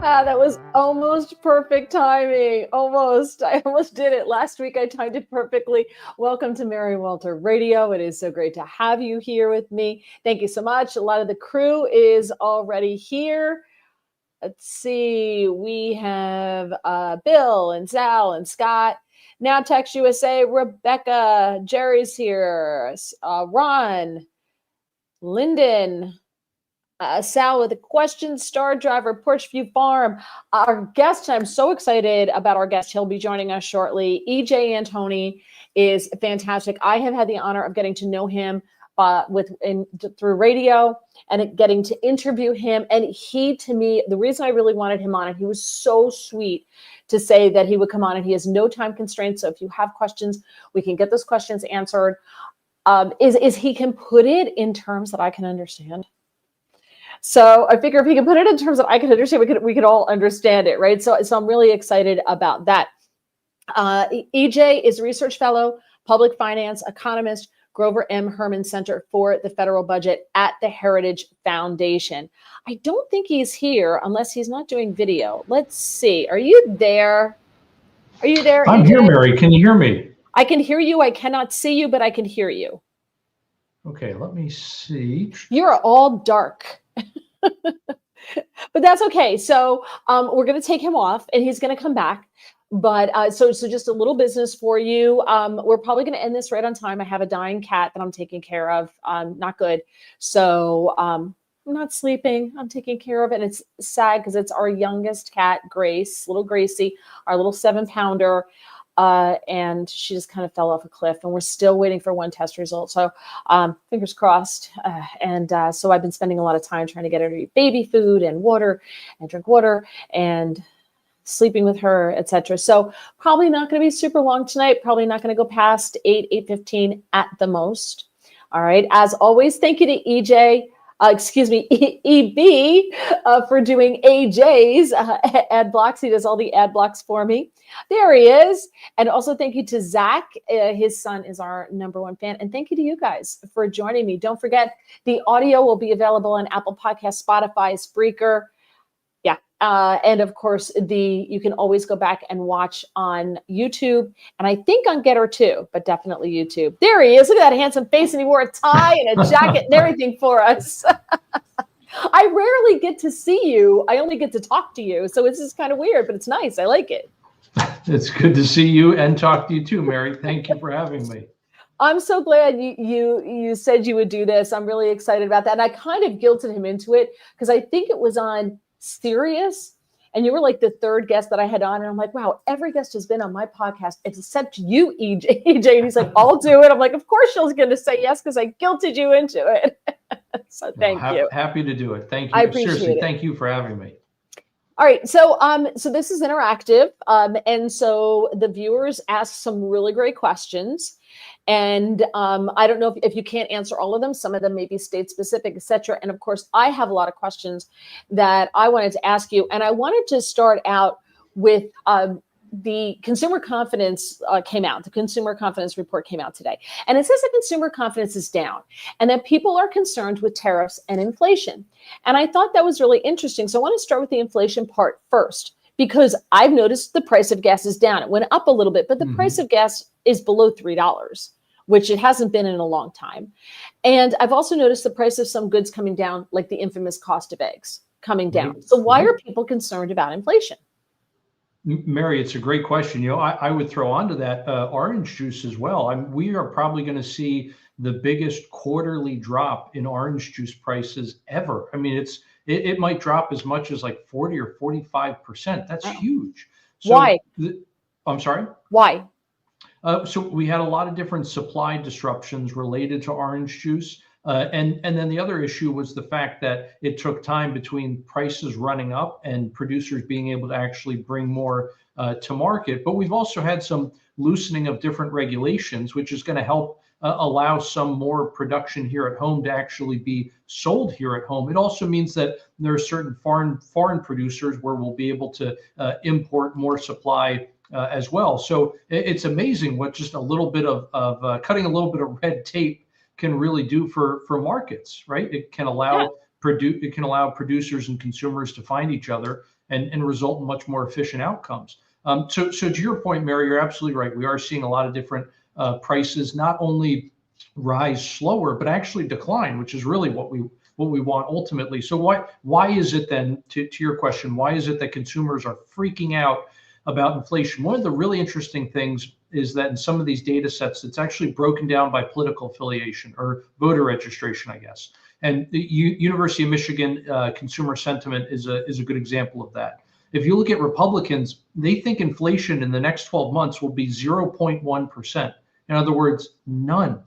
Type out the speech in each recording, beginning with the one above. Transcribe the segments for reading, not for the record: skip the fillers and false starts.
That was almost perfect timing. Almost. I almost did it. Last week I timed it perfectly. Welcome to Mary Walter Radio. It is so great to have you here with me. Thank you so much. A lot of the crew is already here. Let's see. We have Bill and Sal and Scott. Now Text USA, Rebecca, Jerry's here, Ron, Lyndon, Sal with a question, Star Driver, Porchview Farm. Our guest, I'm so excited about our guest. He'll be joining us shortly. EJ Antoni is fantastic. I have had the honor of getting to know him through radio and getting to interview him. And he, to me, the reason I really wanted him on, and he was so sweet to say that he would come on, and he has no time constraints. So if you have questions, we can get those questions answered. Is he can put it in terms that I can understand. So I figure if he can put it in terms that I can understand, we could all understand it, right? So I'm really excited about that. EJ is research fellow, public finance economist, Grover M. Herman Center for the Federal Budget at the Heritage Foundation. I don't think he's here unless he's not doing video. Let's see. Are you there? Are you there? I'm here, Mary. Can you hear me? I can hear you. I cannot see you, but I can hear you. Okay, let me see. You're all dark. But that's okay. So we're going to take him off and he's going to come back. But so just a little business for you. We're probably going to end this right on time. I have a dying cat that I'm taking care of. Not good. So I'm not sleeping. I'm taking care of it. And it's sad because it's our youngest cat, Grace, little Gracie, our little 7-pounder. And she just kind of fell off a cliff, and we're still waiting for one test result. So fingers crossed. So I've been spending a lot of time trying to get her to eat baby food and water and drink water and sleeping with her, etc. So probably not going to be super long tonight. Probably not going to go past 8:15 at the most. All right. As always, thank you to EJ. EB for doing AJ's ad blocks. He does all the ad blocks for me. There he is. And also thank you to Zach. His son is our #1 fan. And thank you to you guys for joining me. Don't forget, the audio will be available on Apple Podcasts, Spotify, Spreaker. Yeah. And of course, you can always go back and watch on YouTube. And I think on Getter too, but definitely YouTube. There he is. Look at that handsome face. And he wore a tie and a jacket and everything for us. I rarely get to see you. I only get to talk to you. So it's just kind of weird, but it's nice. I like it. It's good to see you and talk to you too, Mary. Thank you for having me. I'm so glad you said you would do this. I'm really excited about that. And I kind of guilted him into it because I think it was on Sirius, and you were like the third guest that I had on, and I'm like, wow, every guest has been on my podcast except you, EJ. And he's like, I'll do it. I'm like, of course she's going to say yes because I guilted you into it. So thank you. Happy to do it. Thank you. I appreciate Seriously, it. Thank you for having me. All right, so this is interactive, and so the viewers ask some really great questions. And I don't know if you can't answer all of them. Some of them may be state specific, et cetera. And of course, I have a lot of questions that I wanted to ask you. And I wanted to start out with the consumer confidence came out. The consumer confidence report came out today. And it says that consumer confidence is down and that people are concerned with tariffs and inflation. And I thought that was really interesting. So I want to start with the inflation part first, because I've noticed the price of gas is down. It went up a little bit, but the price of gas is below $3, which it hasn't been in a long time. And I've also noticed the price of some goods coming down, like the infamous cost of eggs coming down. So why are people concerned about inflation? Mary, it's a great question. I would throw onto that orange juice as well. We are probably going to see the biggest quarterly drop in orange juice prices ever. I mean, it might drop as much as like 40 or 45%. That's huge. So why? I'm sorry? Why? So we had a lot of different supply disruptions related to orange juice. And then the other issue was the fact that it took time between prices running up and producers being able to actually bring more to market. But we've also had some loosening of different regulations, which is going to help allow some more production here at home to actually be sold here at home. It also means that there are certain foreign producers where we'll be able to import more supply as well. So it's amazing what just a little bit of cutting a little bit of red tape can really do for markets, right? It can allow producers and consumers to find each other and result in much more efficient outcomes. So to your point, Mary, you're absolutely right. We are seeing a lot of different prices not only rise slower, but actually decline, which is really what we want ultimately. So why is it then, to your question, why is it that consumers are freaking out about inflation? One of the really interesting things is that in some of these data sets, it's actually broken down by political affiliation or voter registration, I guess. And the University of Michigan consumer sentiment is a good example of that. If you look at Republicans, they think inflation in the next 12 months will be 0.1%. In other words, none.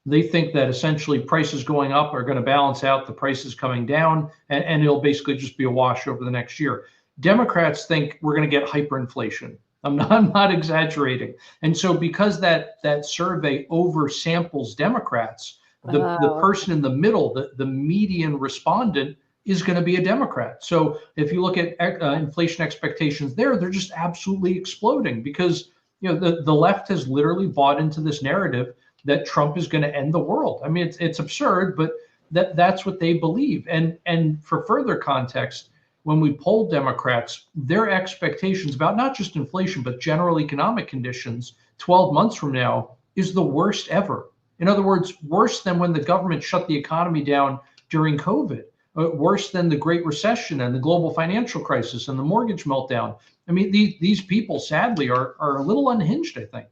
They think that essentially prices going up are going to balance out the prices coming down, and it'll basically just be a wash over the next year. Democrats think we're going to get hyperinflation. I'm not exaggerating. And so because that survey oversamples Democrats, the person in the middle, the median respondent, is going to be a Democrat. So if you look at inflation expectations there, they're just absolutely exploding because the left has literally bought into this narrative that Trump is going to end the world. I mean, it's absurd, but that's what they believe. And for further context, when we poll Democrats, their expectations about not just inflation, but general economic conditions 12 months from now is the worst ever. In other words, worse than when the government shut the economy down during COVID, worse than the Great Recession and the global financial crisis and the mortgage meltdown. I mean, these people, sadly, are a little unhinged, I think.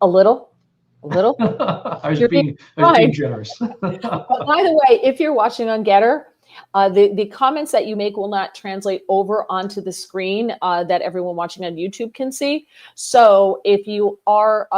A little? I was being generous. By the way, if you're watching on Getter, the comments that you make will not translate over onto the screen that everyone watching on YouTube can see. So if you are,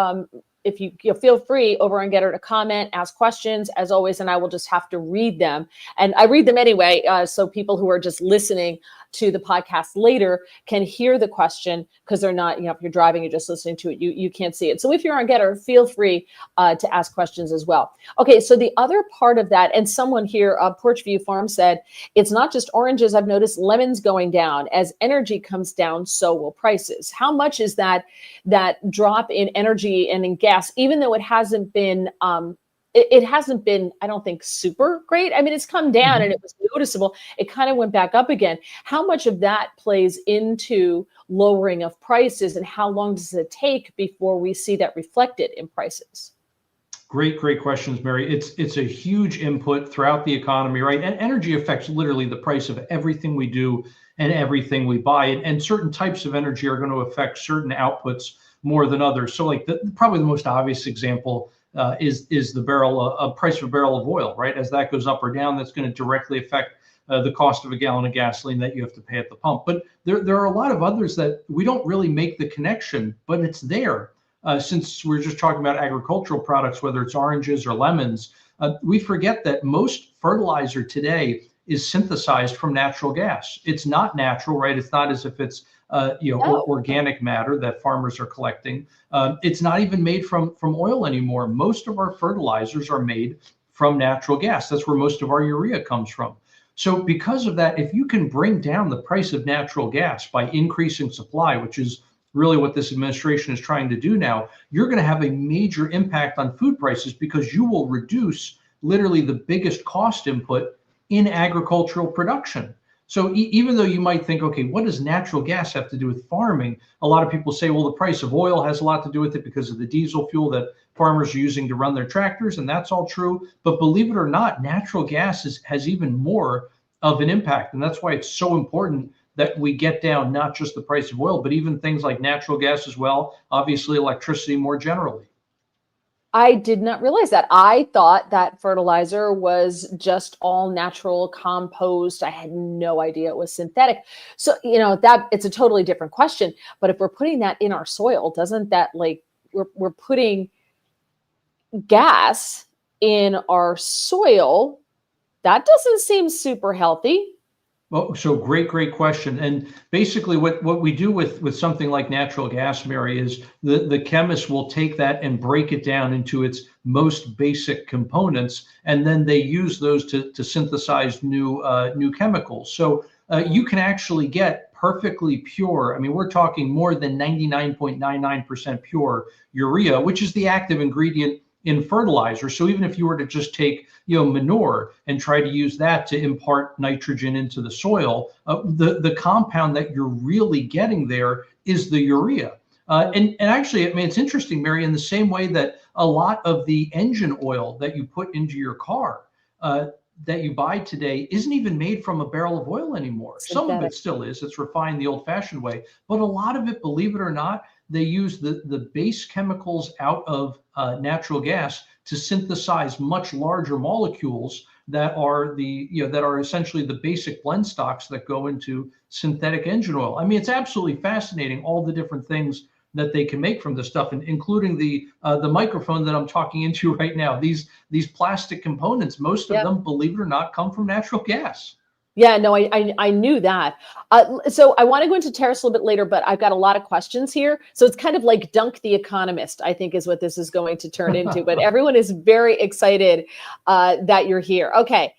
if you feel free over on Getter to comment, ask questions as always, and I will just have to read them. And I read them anyway, so people who are just listening to the podcast later can hear the question because they're not, if you're driving, you're just listening to it, you can't see it. So if you're on Getter, feel free to ask questions as well. Okay, so the other part of that, and someone here, Porchview Farm said, it's not just oranges, I've noticed lemons going down. As energy comes down, so will prices. How much is that drop in energy and in gas, even though it hasn't been, I don't think, super great. I mean, it's come down and it was noticeable. It kind of went back up again. How much of that plays into lowering of prices, and how long does it take before we see that reflected in prices? Great questions, Mary. It's a huge input throughout the economy, right? And energy affects literally the price of everything we do and everything we buy. And certain types of energy are going to affect certain outputs more than others. So like probably the most obvious example is the price of a barrel of oil, right? As that goes up or down, that's going to directly affect the cost of a gallon of gasoline that you have to pay at the pump. But there are a lot of others that we don't really make the connection, but it's there. Since we're just talking about agricultural products, whether it's oranges or lemons, we forget that most fertilizer today is synthesized from natural gas. It's not natural, right? It's not as if it's organic matter that farmers are collecting. It's not even made from oil anymore. Most of our fertilizers are made from natural gas. That's where most of our urea comes from. So because of that, if you can bring down the price of natural gas by increasing supply, which is really what this administration is trying to do now, you're going to have a major impact on food prices because you will reduce literally the biggest cost input in agricultural production. So even though you might think, okay, what does natural gas have to do with farming? A lot of people say, well, the price of oil has a lot to do with it because of the diesel fuel that farmers are using to run their tractors, and that's all true. But believe it or not, natural gas has even more of an impact. And that's why it's so important that we get down not just the price of oil, but even things like natural gas as well, obviously electricity more generally. I did not realize that. I thought that fertilizer was just all natural compost. I had no idea it was synthetic. So, that it's a totally different question. But if we're putting that in our soil, doesn't that we're putting gas in our soil? That doesn't seem super healthy. Well, so great question. And basically what we do with something like natural gas, Mary, is the chemists will take that and break it down into its most basic components, and then they use those to synthesize new chemicals. So you can actually get perfectly pure, I mean, we're talking more than 99.99% pure urea, which is the active ingredient in fertilizer. So even if you were to just take, manure and try to use that to impart nitrogen into the soil, the compound that you're really getting there is the urea. And actually, I mean, it's interesting, Mary, in the same way that a lot of the engine oil that you put into your car that you buy today isn't even made from a barrel of oil anymore. Some of it still is. It's refined the old-fashioned way. But a lot of it, believe it or not, they use the base chemicals out of natural gas to synthesize much larger molecules that are that are essentially the basic blend stocks that go into synthetic engine oil. I mean, it's absolutely fascinating, all the different things that they can make from this stuff, and including the microphone that I'm talking into right now. These plastic components, most of them, believe it or not, come from natural gas. Yeah, no, I knew that. So I want to go into tariffs a little bit later, but I've got a lot of questions here. So it's kind of like Dunk the Economist, I think is what this is going to turn into. But everyone is very excited that you're here. Okay,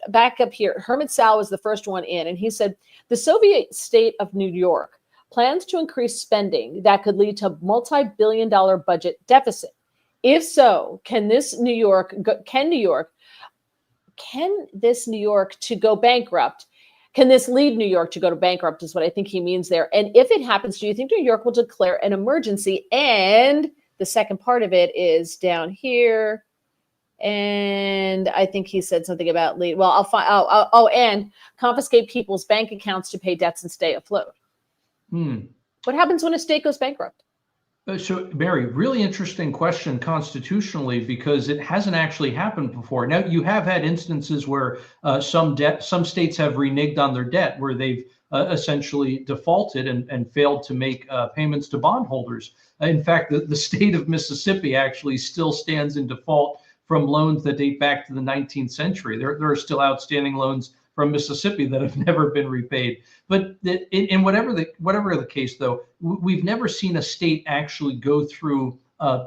back up here. Hermit Sal was the first one in, and he said, the Soviet state of New York plans to increase spending that could lead to multi-billion-dollar budget deficit. If so, can this New York to go bankrupt? Can this lead New York to go to bankrupt is what I think he means there. And if it happens, do you think New York will declare an emergency? And the second part of it is down here. And I think he said something about lead. Well, I'll find. And confiscate people's bank accounts to pay debts and stay afloat. What happens when a state goes bankrupt? So, Barry, really interesting question constitutionally, because it hasn't actually happened before. Now, you have had instances where some states have reneged on their debt, where they've essentially defaulted and failed to make payments to bondholders. In fact, the state of Mississippi actually still stands in default from loans that date back to the 19th century. There are still outstanding loans from Mississippi that have never been repaid. But in whatever the case, though, we've never seen a state actually go through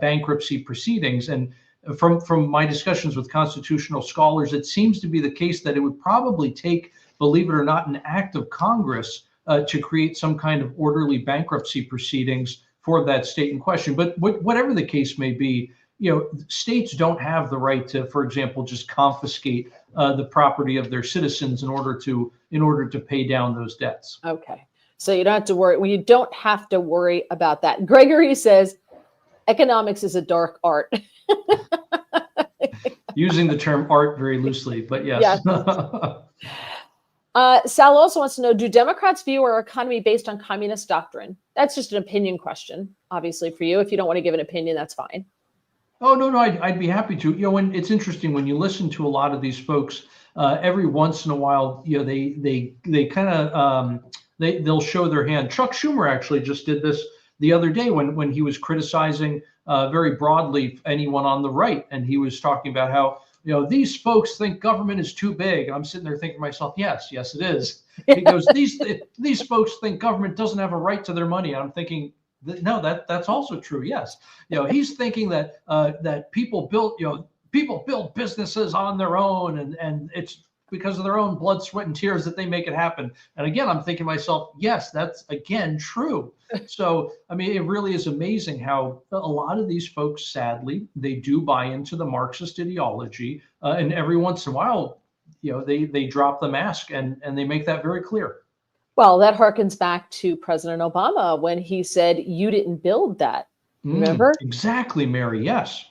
bankruptcy proceedings. And from my discussions with constitutional scholars, it seems to be the case that it would probably take, believe it or not, an act of Congress to create some kind of orderly bankruptcy proceedings for that state in question. But whatever the case may be, states don't have the right to, for example, just confiscate the property of their citizens in order to pay down those debts. Okay, so you don't have to worry. Well, you don't have to worry about that. Gregory says, economics is a dark art. Using the term art very loosely, but yes. Sal also wants to know, do Democrats view our economy based on communist doctrine? That's just an opinion question, obviously, for you. If you don't want to give an opinion, that's fine. Oh, no, I'd be happy to. When it's interesting, when you listen to a lot of these folks, every once in a while, they kind of they'll show their hand. Chuck Schumer actually just did this the other day when he was criticizing very broadly anyone on the right, and he was talking about how these folks think government is too big. I'm sitting there thinking to myself, yes, it is. He goes, these folks think government doesn't have a right to their money. And I'm thinking, no, that's also true. Yes, he's thinking that that people build businesses on their own, and it's because of their own blood, sweat, and tears that they make it happen. And again, I'm thinking to myself, yes, that's again true. So I mean, it really is amazing how a lot of these folks, sadly, they do buy into the Marxist ideology, and every once in a while, they drop the mask and they make that very clear. Well, that harkens back to President Obama when he said, you didn't build that. Remember? Exactly, Mary. Yes.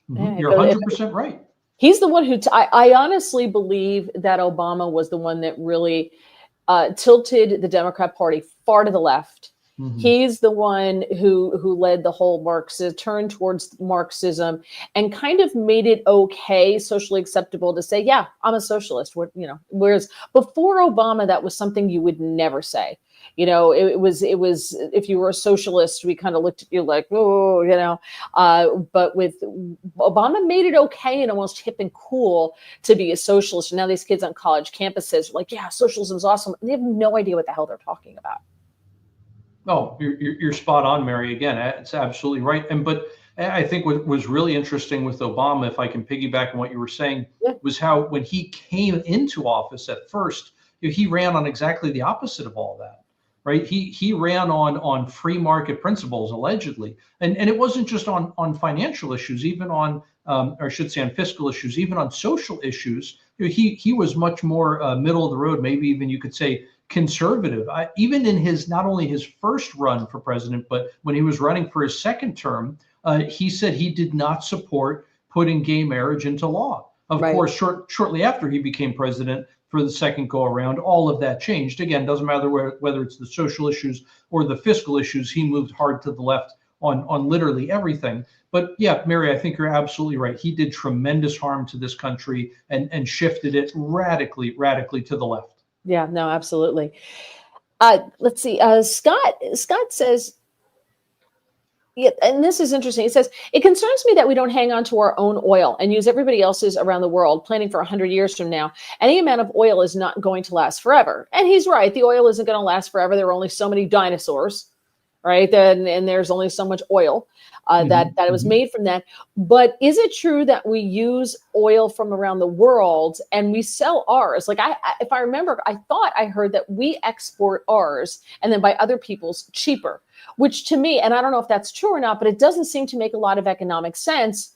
You're 100% right. He's the one who, I honestly believe that Obama was the one that really tilted the Democrat Party far to the left. He's the one who led the whole turn towards Marxism and kind of made it okay, socially acceptable to say, yeah, I'm a socialist. Whereas before Obama, that was something you would never say. It was if you were a socialist, we kind of looked at you like, oh, but with Obama made it okay and almost hip and cool to be a socialist. And now these kids on college campuses are like, yeah, socialism is awesome. And they have no idea what the hell they're talking about. Oh, you're spot on, Mary. Again, it's absolutely right. But I think what was really interesting with Obama, if I can piggyback on what you were saying, was how when he came into office at first, he ran on exactly the opposite of all that. right? He ran on free market principles, allegedly. And it wasn't just on financial issues, even on, or I should say on fiscal issues, even on social issues. He was much more middle of the road, maybe even you could say conservative. Even in his, not only his first run for president, but when he was running for his second term, he said he did not support putting gay marriage into law. Of Right. course, shortly after he became president for the second go around, all of that changed. Again, doesn't matter whether it's the social issues or the fiscal issues, he moved hard to the left on literally everything. But yeah, Mary, I think you're absolutely right. He did tremendous harm to this country and shifted it radically to the left. Yeah, no, absolutely. Let's see. Scott says, yeah, and this is interesting. It says, it concerns me that we don't hang on to our own oil and use everybody else's around the world, planning for 100 years from now. Any amount of oil is not going to last forever. And he's right. The oil isn't going to last forever. There are only so many dinosaurs, right? And there's only so much oil that it was made from that. But is it true that we use oil from around the world and we sell ours? Like if I remember, I thought I heard that we export ours and then buy other people's cheaper, which to me, and I don't know if that's true or not, but it doesn't seem to make a lot of economic sense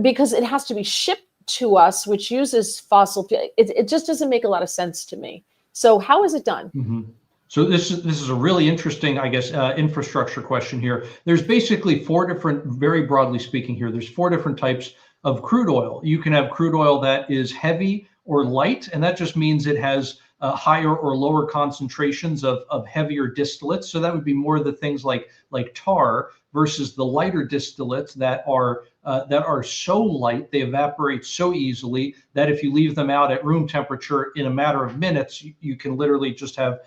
because it has to be shipped to us, which uses fossil fuel. It just doesn't make a lot of sense to me. So how is it done? So this is a really interesting, I guess, infrastructure question here. There's basically four different, very broadly speaking here, there's four different types of crude oil. You can have crude oil that is heavy or light, and that just means it has higher or lower concentrations of heavier distillates. So that would be more the things like tar versus the lighter distillates that are so light, they evaporate so easily that if you leave them out at room temperature in a matter of minutes, you can literally just have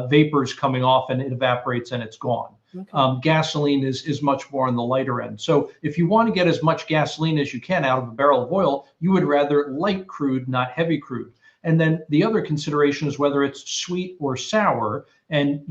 vapors coming off and it evaporates and it's gone. Okay. Gasoline is much more on the lighter end. So if you want to get as much gasoline as you can out of a barrel of oil, you would rather light crude, not heavy crude. And then the other consideration is whether it's sweet or sour. And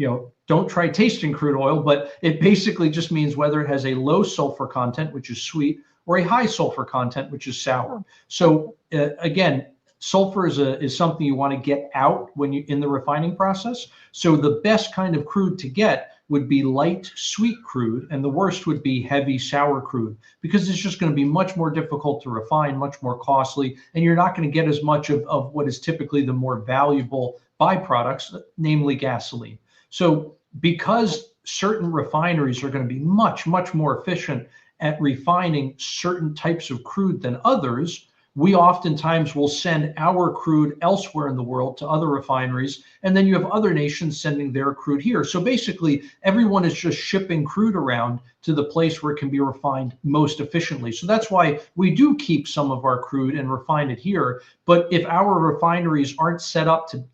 don't try tasting crude oil, but it basically just means whether it has a low sulfur content, which is sweet, or a high sulfur content, which is sour. So again, sulfur is something you want to get out when you in the refining process. So the best kind of crude to get would be light sweet crude, and the worst would be heavy sour crude, because it's just going to be much more difficult to refine, much more costly, and you're not going to get as much of what is typically the more valuable byproducts, namely gasoline. So because certain refineries are going to be much more efficient at refining certain types of crude than others, we oftentimes will send our crude elsewhere in the world to other refineries, and then you have other nations sending their crude here. So basically, everyone is just shipping crude around to the place where it can be refined most efficiently. So that's why we do keep some of our crude and refine it here. But if our refineries aren't set up to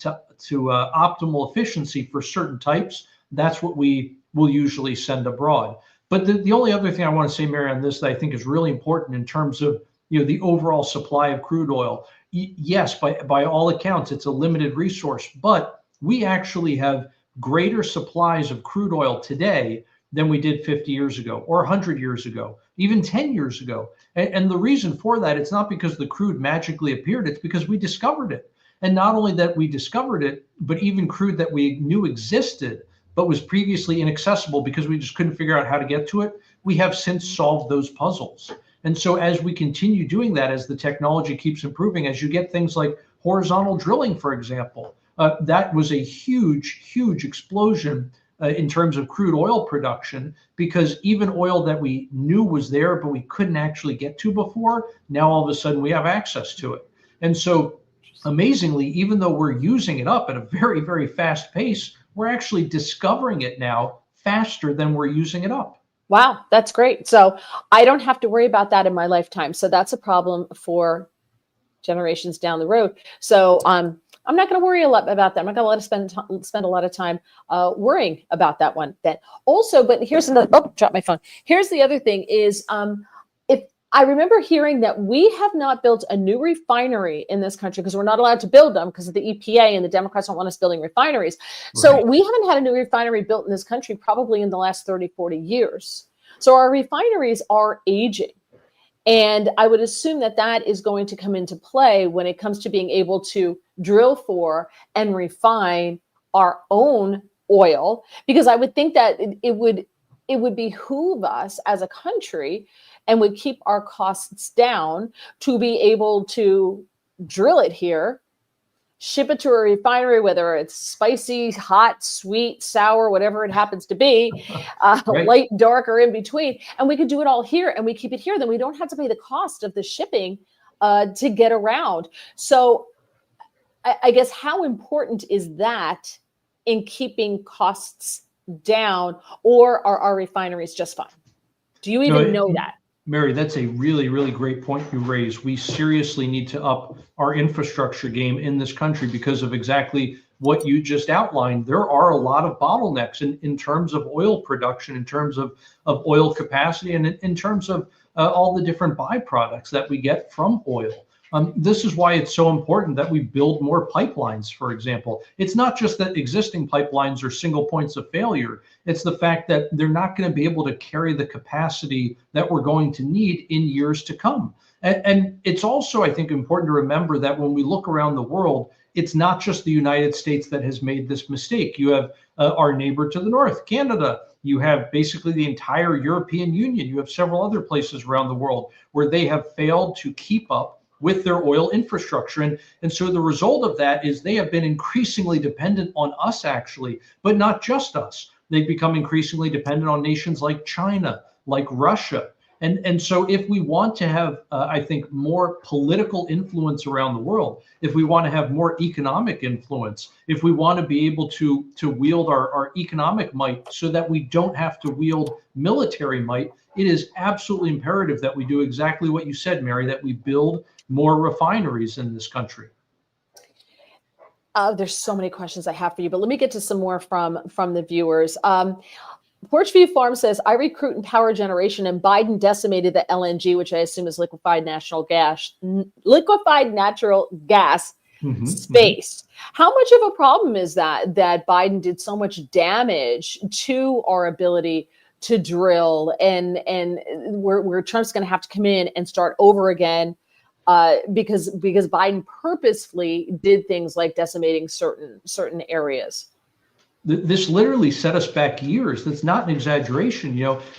optimal efficiency for certain types, that's what we will usually send abroad. But the only other thing I want to say, Mary, on this that I think is really important in terms of the overall supply of crude oil. Yes, by all accounts, it's a limited resource, but we actually have greater supplies of crude oil today than we did 50 years ago, or 100 years ago, even 10 years ago. And the reason for that, it's not because the crude magically appeared, it's because we discovered it. And not only that we discovered it, but even crude that we knew existed, but was previously inaccessible because we just couldn't figure out how to get to it, we have since solved those puzzles. And so as we continue doing that, as the technology keeps improving, as you get things like horizontal drilling, for example, that was a huge explosion in terms of crude oil production, because even oil that we knew was there, but we couldn't actually get to before, now all of a sudden we have access to it. And so amazingly, even though we're using it up at a very fast pace, we're actually discovering it now faster than we're using it up. Wow, that's great. So I don't have to worry about that in my lifetime. So that's a problem for generations down the road. So I'm not going to worry a lot about that. I'm not going to let us spend a lot of time worrying about that one. Then also, but here's another. Oh, dropped my phone. Here's the other thing is if I remember hearing that we have not built a new refinery in this country because we're not allowed to build them because of the EPA, and the Democrats don't want us building refineries. So right. We haven't had a new refinery built in this country probably in the last 30, 40 years. So our refineries are aging. And I would assume that that is going to come into play when it comes to being able to drill for and refine our own oil, because I would think that it would behoove us as a country and would keep our costs down to be able to drill it here, ship it to a refinery, whether it's spicy, hot, sweet, sour, whatever it happens to be, Right. light, dark, or in between. And we could do it all here and we keep it here. Then we don't have to pay the cost of the shipping to get around. So I guess how important is that in keeping costs down, or are our refineries just fine? Do you even know that? Mary, that's a really, really great point you raise. We seriously need to up our infrastructure game in this country because of exactly what you just outlined. There are a lot of bottlenecks in terms of oil production, in terms of oil capacity, and in terms of all the different byproducts that we get from oil. This is why it's so important that we build more pipelines, for example. It's not just that existing pipelines are single points of failure. It's the fact that they're not going to be able to carry the capacity that we're going to need in years to come. And it's also, I think, important to remember that when we look around the world, it's not just the United States that has made this mistake. You have our neighbor to the north, Canada. You have basically the entire European Union. You have several other places around the world where they have failed to keep up with their oil infrastructure. And so the result of that is they have been increasingly dependent on us, actually, but not just us. They've become increasingly dependent on nations like China, like Russia. And so if we want to have, I think, more political influence around the world, if we want to have more economic influence, if we want to be able to wield our economic might so that we don't have to wield military might, it is absolutely imperative that we do exactly what you said, Mary, that we build more refineries in this country. There's so many questions I have for you, but let me get to some more from the viewers. Porchview Farm says, I recruit in power generation, and Biden decimated the LNG, which I assume is liquefied natural gas space. How much of a problem is that Biden did so much damage to our ability to drill, and where Trump's going to have to come in and start over again? Because Biden purposefully did things like decimating certain areas. This literally set us back years. That's not an exaggeration,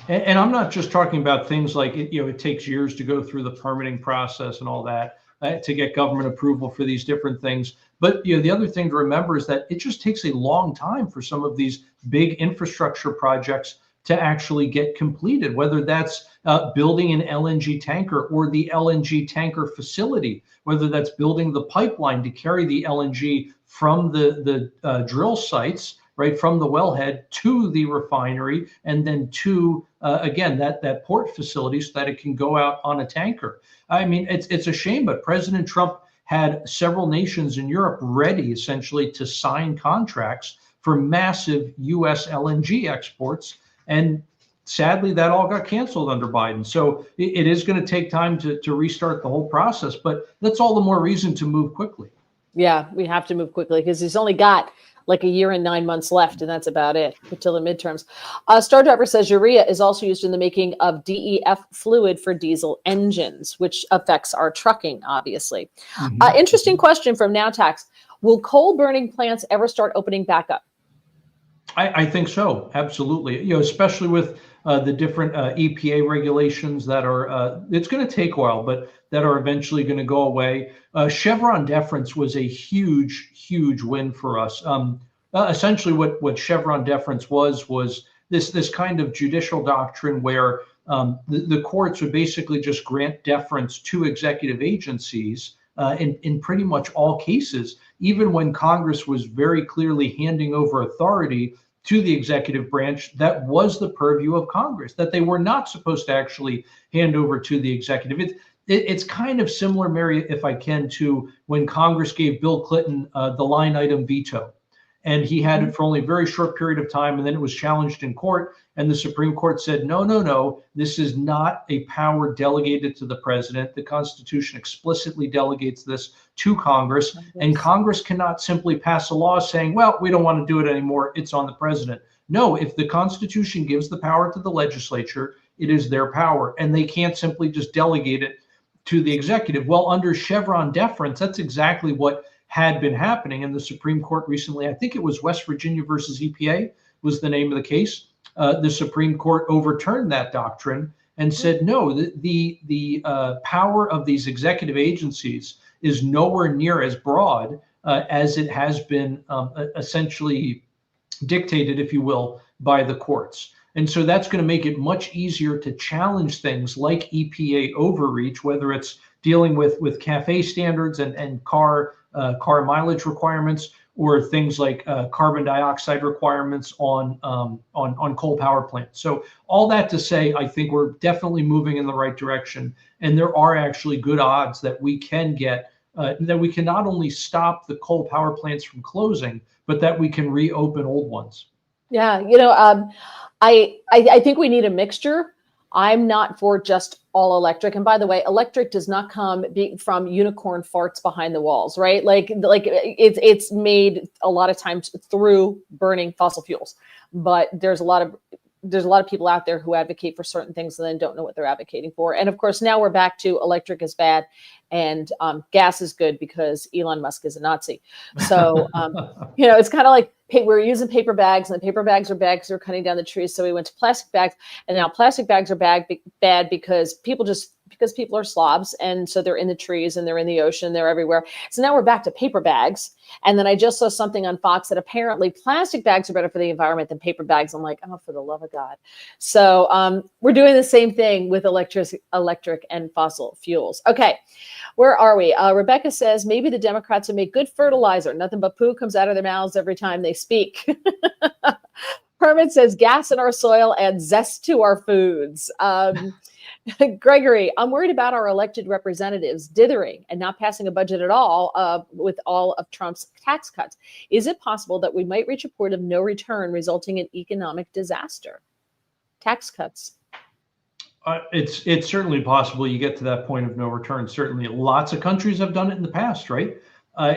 and I'm not just talking about things like it takes years to go through the permitting process and all that to get government approval for these different things. But the other thing to remember is that it just takes a long time for some of these big infrastructure projects to actually get completed, whether that's building an LNG tanker or the LNG tanker facility, whether that's building the pipeline to carry the LNG from the drill sites, right, from the wellhead to the refinery, and then to, again, that port facility so that it can go out on a tanker. I mean, it's a shame, but President Trump had several nations in Europe ready essentially to sign contracts for massive US LNG exports. And sadly, that all got canceled under Biden. So it is going to take time to restart the whole process, but that's all the more reason to move quickly. Yeah, we have to move quickly because he's only got like a year and 9 months left, and that's about it until the midterms. Star Driver says urea is also used in the making of DEF fluid for diesel engines, which affects our trucking, obviously. Interesting question from NowTax. Will coal burning plants ever start opening back up? I think so, absolutely. Especially with the different EPA regulations that are, it's going to take a while, but that are eventually going to go away. Chevron deference was a huge, huge win for us. Essentially, what Chevron deference was this kind of judicial doctrine where the courts would basically just grant deference to executive agencies in pretty much all cases, even when Congress was very clearly handing over authority to the executive branch that was the purview of Congress, that they were not supposed to actually hand over to the executive. It's kind of similar, Mary, if I can, to when Congress gave Bill Clinton the line item veto. And he had it for only a very short period of time, and then it was challenged in court, and the Supreme Court said, no, this is not a power delegated to the president. The Constitution explicitly delegates this to Congress, and Congress cannot simply pass a law saying, well, we don't want to do it anymore, it's on the president. No, if the Constitution gives the power to the legislature, it is their power, and they can't simply just delegate it to the executive. Well, under Chevron deference, that's exactly what had been happening. And the Supreme Court recently, I think it was West Virginia versus EPA was the name of the case. The Supreme Court overturned that doctrine and said, no, the power of these executive agencies is nowhere near as broad as it has been essentially dictated, if you will, by the courts. And so that's going to make it much easier to challenge things like EPA overreach, whether it's dealing with CAFE standards and car mileage requirements, or things like carbon dioxide requirements on coal power plants. So all that to say, I think we're definitely moving in the right direction, and there are actually good odds that we can get that we can not only stop the coal power plants from closing, but that we can reopen old ones. Yeah, I think we need a mixture. I'm not for just all electric. And by the way, electric does not come from unicorn farts behind the walls, right? Like it's made a lot of times through burning fossil fuels. But there's a lot of people out there who advocate for certain things and then don't know what they're advocating for. And of course, now we're back to electric is bad and gas is good because Elon Musk is a Nazi. So, it's kind of like we're using paper bags, and the paper bags are bad because they're cutting down the trees. So we went to plastic bags, and now plastic bags are bad because people are slobs. And so they're in the trees and they're in the ocean, they're everywhere. So now we're back to paper bags. And then I just saw something on Fox that apparently plastic bags are better for the environment than paper bags. I'm like, oh, for the love of God. So we're doing the same thing with electric and fossil fuels. Okay, where are we? Rebecca says, maybe the Democrats would make good fertilizer. Nothing but poo comes out of their mouths every time they speak. Herman says, gas in our soil adds zest to our foods. Gregory, I'm worried about our elected representatives dithering and not passing a budget at all with all of Trump's tax cuts. Is it possible that we might reach a point of no return, resulting in economic disaster? Tax cuts. It's certainly possible you get to that point of no return. Certainly, lots of countries have done it in the past, right?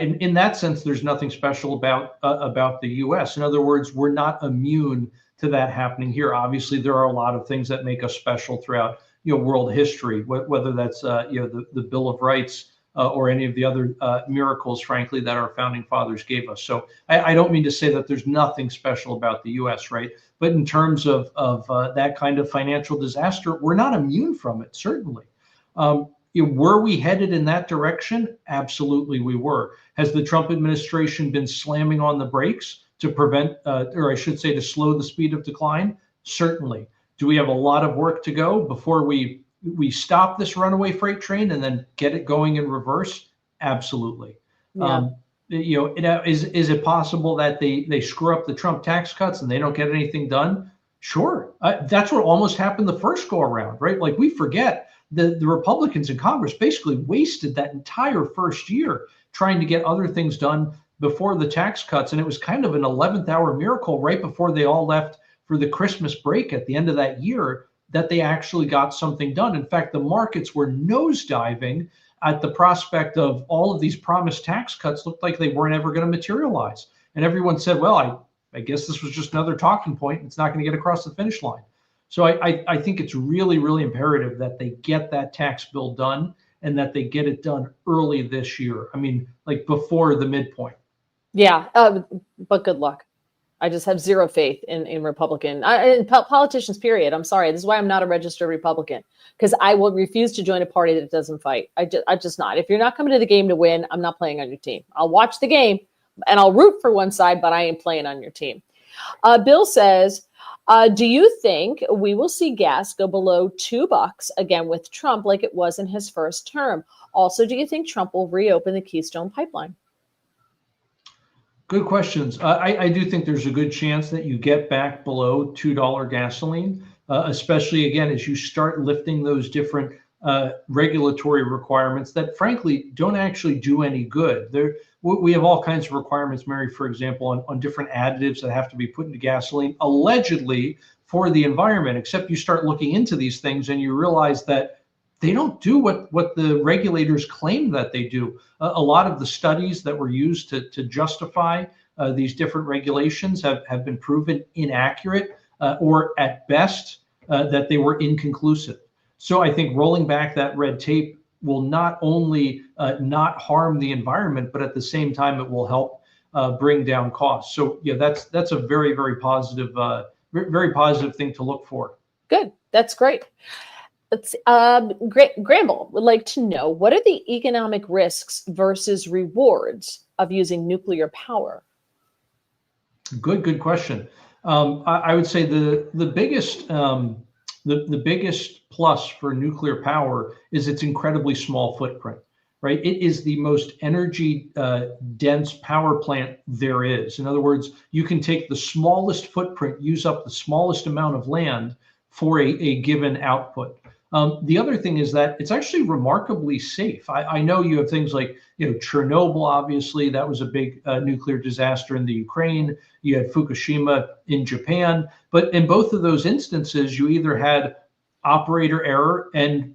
In that sense, there's nothing special about the U.S. In other words, we're not immune to that happening here. Obviously, there are a lot of things that make us special throughout world history, whether that's the Bill of Rights or any of the other miracles, frankly, that our founding fathers gave us. So I don't mean to say that there's nothing special about the U.S., right? But in terms of that kind of financial disaster, we're not immune from it, certainly. Were we headed in that direction? Absolutely, we were. Has the Trump administration been slamming on the brakes to prevent, or I should say, to slow the speed of decline? Certainly. Do we have a lot of work to go before we stop this runaway freight train and then get it going in reverse? Absolutely. Yeah. Is it possible that they screw up the Trump tax cuts and they don't get anything done? Sure. That's what almost happened the first go around, right? Like, we forget the Republicans in Congress basically wasted that entire first year trying to get other things done before the tax cuts. And it was kind of an 11th hour miracle right before they all left for the Christmas break at the end of that year that they actually got something done. In fact, the markets were nosediving at the prospect of all of these promised tax cuts looked like they weren't ever going to materialize. And everyone said, well, I guess this was just another talking point. It's not going to get across the finish line. So I think it's really, really imperative that they get that tax bill done and that they get it done early this year. I mean, like before the midpoint. Yeah, but good luck. I just have zero faith in Republican politicians, period. I'm sorry. This is why I'm not a registered Republican, because I will refuse to join a party that doesn't fight. I just not. If you're not coming to the game to win, I'm not playing on your team. I'll watch the game and I'll root for one side, but I ain't playing on your team. Bill says, do you think we will see gas go below $2 again with Trump like it was in his first term? Also, do you think Trump will reopen the Keystone Pipeline? Good questions. I do think there's a good chance that you get back below $2 gasoline, especially, again, as you start lifting those different regulatory requirements that, frankly, don't actually do any good. We have all kinds of requirements, Mary, for example, on different additives that have to be put into gasoline, allegedly for the environment, except you start looking into these things and you realize that they don't do what the regulators claim that they do. A lot of the studies that were used to justify these different regulations have been proven inaccurate or at best that they were inconclusive. So I think rolling back that red tape will not only not harm the environment, but at the same time it will help bring down costs. So yeah, that's a very, very positive, very positive thing to look for. Good. That's great. Let's Gramble would like to know, what are the economic risks versus rewards of using nuclear power? Good question. I would say the biggest the biggest plus for nuclear power is its incredibly small footprint, right? It is the most energy dense power plant there is. In other words, you can take the smallest footprint, use up the smallest amount of land for a given output. The other thing is that it's actually remarkably safe. I know you have things like, Chernobyl, obviously, that was a big nuclear disaster in the Ukraine. You had Fukushima in Japan. But in both of those instances, you either had operator error and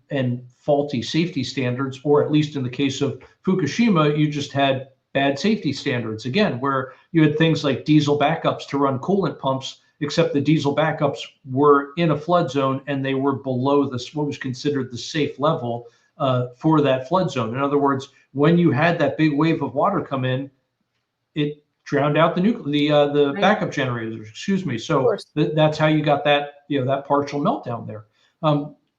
faulty safety standards, or at least in the case of Fukushima, you just had bad safety standards. Again, where you had things like diesel backups to run coolant pumps, except the diesel backups were in a flood zone and they were below this, what was considered the safe level for that flood zone. In other words, when you had that big wave of water come in, it drowned out the Right. backup generators. Excuse me. So that's how you got that that partial meltdown there.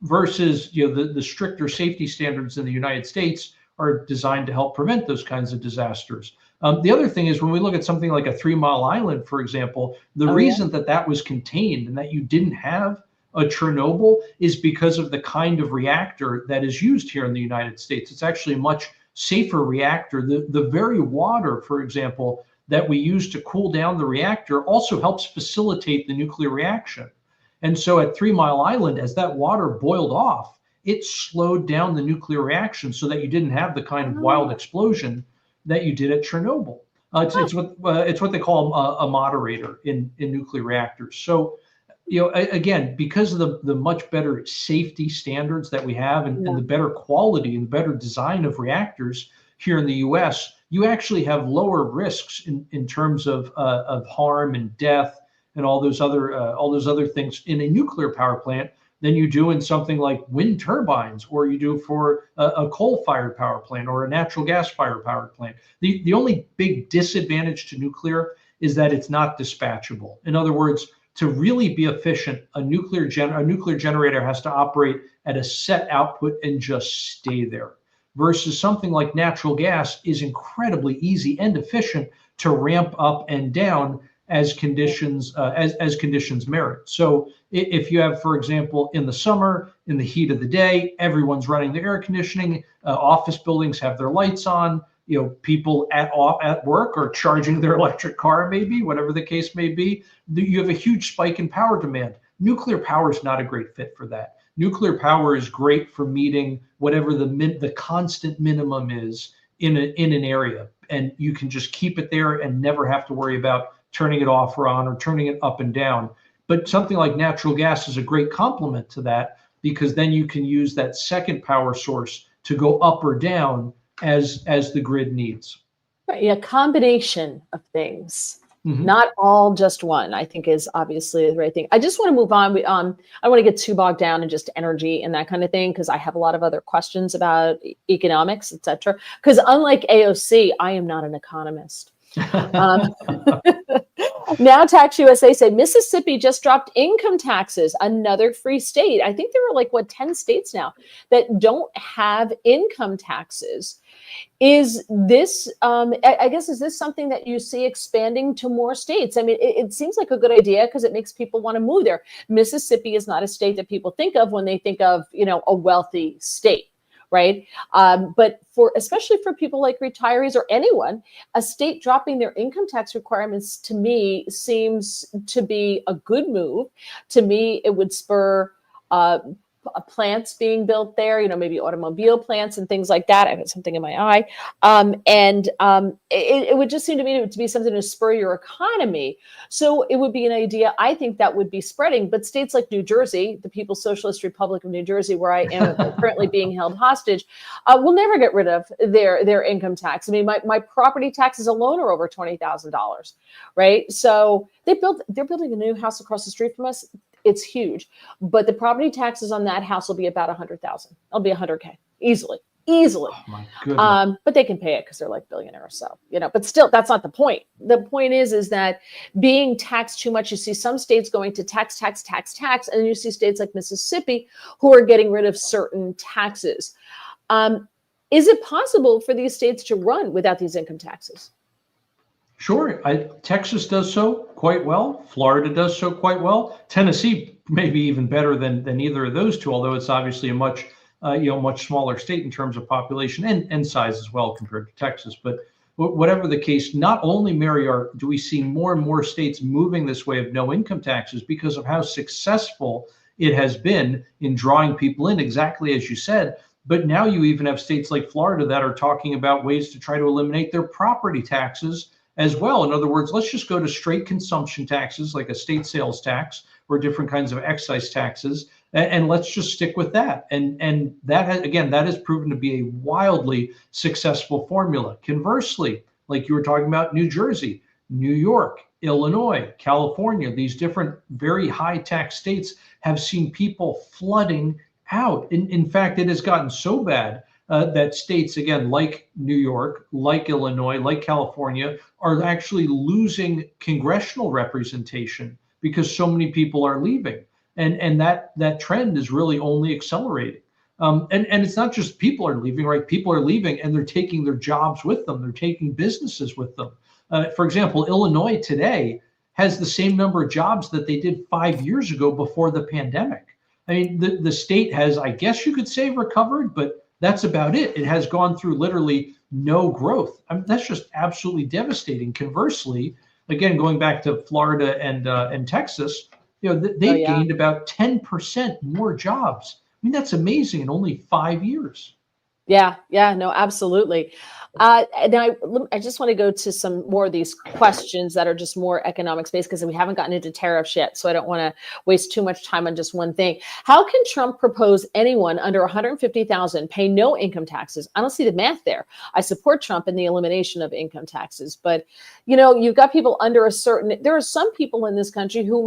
Versus the stricter safety standards in the United States are designed to help prevent those kinds of disasters. The other thing is when we look at something like a 3 Mile Island, for example, the reason that was contained and that you didn't have a Chernobyl is because of the kind of reactor that is used here in the United States. It's actually a much safer reactor. The very water, for example, that we use to cool down the reactor also helps facilitate the nuclear reaction. And so at 3 Mile Island, as that water boiled off, it slowed down the nuclear reaction so that you didn't have the kind of wild explosion that you did at Chernobyl. It's what they call a moderator in nuclear reactors. So, again, because of the much better safety standards that we have and the better quality and better design of reactors here in the U.S., you actually have lower risks in terms of harm and death and all those other things in a nuclear power plant than you do in something like wind turbines, or you do for a coal-fired power plant or a natural gas-fired power plant. The only big disadvantage to nuclear is that it's not dispatchable. In other words, to really be efficient, a nuclear generator has to operate at a set output and just stay there. Versus something like natural gas is incredibly easy and efficient to ramp up and down as conditions merit. So if you have, for example, in the summer, in the heat of the day, everyone's running the air conditioning, office buildings have their lights on, people at work are charging their electric car, maybe, whatever the case may be, you have a huge spike in power demand. Nuclear power is not a great fit for that. Nuclear power is great for meeting whatever the constant minimum is in an area, and you can just keep it there and never have to worry about turning it off or on or turning it up and down. But something like natural gas is a great complement to that, because then you can use that second power source to go up or down as the grid needs. Right, a combination of things, Mm-hmm. not all just one, I think is obviously the right thing. I just want to move on. I don't want to get too bogged down in just energy and that kind of thing, because I have a lot of other questions about economics, et cetera. Because unlike AOC, I am not an economist. Now Tax USA say Mississippi just dropped income taxes, another free state. I think there are 10 states now that don't have income taxes. Is this, I guess, is this something that you see expanding to more states? I mean, it seems like a good idea because it makes people want to move there. Mississippi is not a state that people think of when they think of, a wealthy state. Right. But especially for people like retirees or anyone, a state dropping their income tax requirements to me seems to be a good move. To me, it would spur plants being built there, maybe automobile plants and things like that. I have something in my eye. It would just seem to me to be something to spur your economy. So it would be an idea, I think, that would be spreading. But states like New Jersey, the People's Socialist Republic of New Jersey, where I am currently being held hostage, will never get rid of their income tax. I mean, my property taxes alone are over $20,000, right? So they're building a new house across the street from us. It's huge, but the property taxes on that house will be about $100,000. It'll be $100K easily. easily. Oh my goodness. But they can pay it because they're like billionaires. So, but still, that's not the point. The point is that being taxed too much, you see some states going to tax, and then you see states like Mississippi who are getting rid of certain taxes. Is it possible for these states to run without these income taxes? Sure. Texas does so quite well. Florida does so quite well. Tennessee maybe even better than either of those two, although it's obviously a much smaller state in terms of population and size as well compared to Texas. But whatever the case, not only, Mary, do we see more and more states moving this way of no income taxes because of how successful it has been in drawing people in, exactly as you said. But now you even have states like Florida that are talking about ways to try to eliminate their property taxes as well. In other words, let's just go to straight consumption taxes, like a state sales tax or different kinds of excise taxes, and let's just stick with that. And that has proven to be a wildly successful formula. Conversely, like you were talking about, New Jersey, New York, Illinois, California, these different very high tax states have seen people flooding out. In fact, it has gotten so bad that states, again, like New York, like Illinois, like California, are actually losing congressional representation because so many people are leaving. And that trend is really only accelerating. And it's not just people are leaving, right? People are leaving and they're taking their jobs with them. They're taking businesses with them. For example, Illinois today has the same number of jobs that they did 5 years ago before the pandemic. I mean, the state has, I guess you could say, recovered, but that's about it. It has gone through literally no growth. I mean, that's just absolutely devastating. Conversely, again, going back to Florida and Texas, they've gained about 10% more jobs. I mean, that's amazing in only 5 years. Yeah, no, absolutely. And I just want to go to some more of these questions that are just more economics based because we haven't gotten into tariffs yet. So I don't want to waste too much time on just one thing. How can Trump propose anyone under 150,000 pay no income taxes? I don't see the math there. I support Trump in the elimination of income taxes, but you've got people under a certain. There are some people in this country who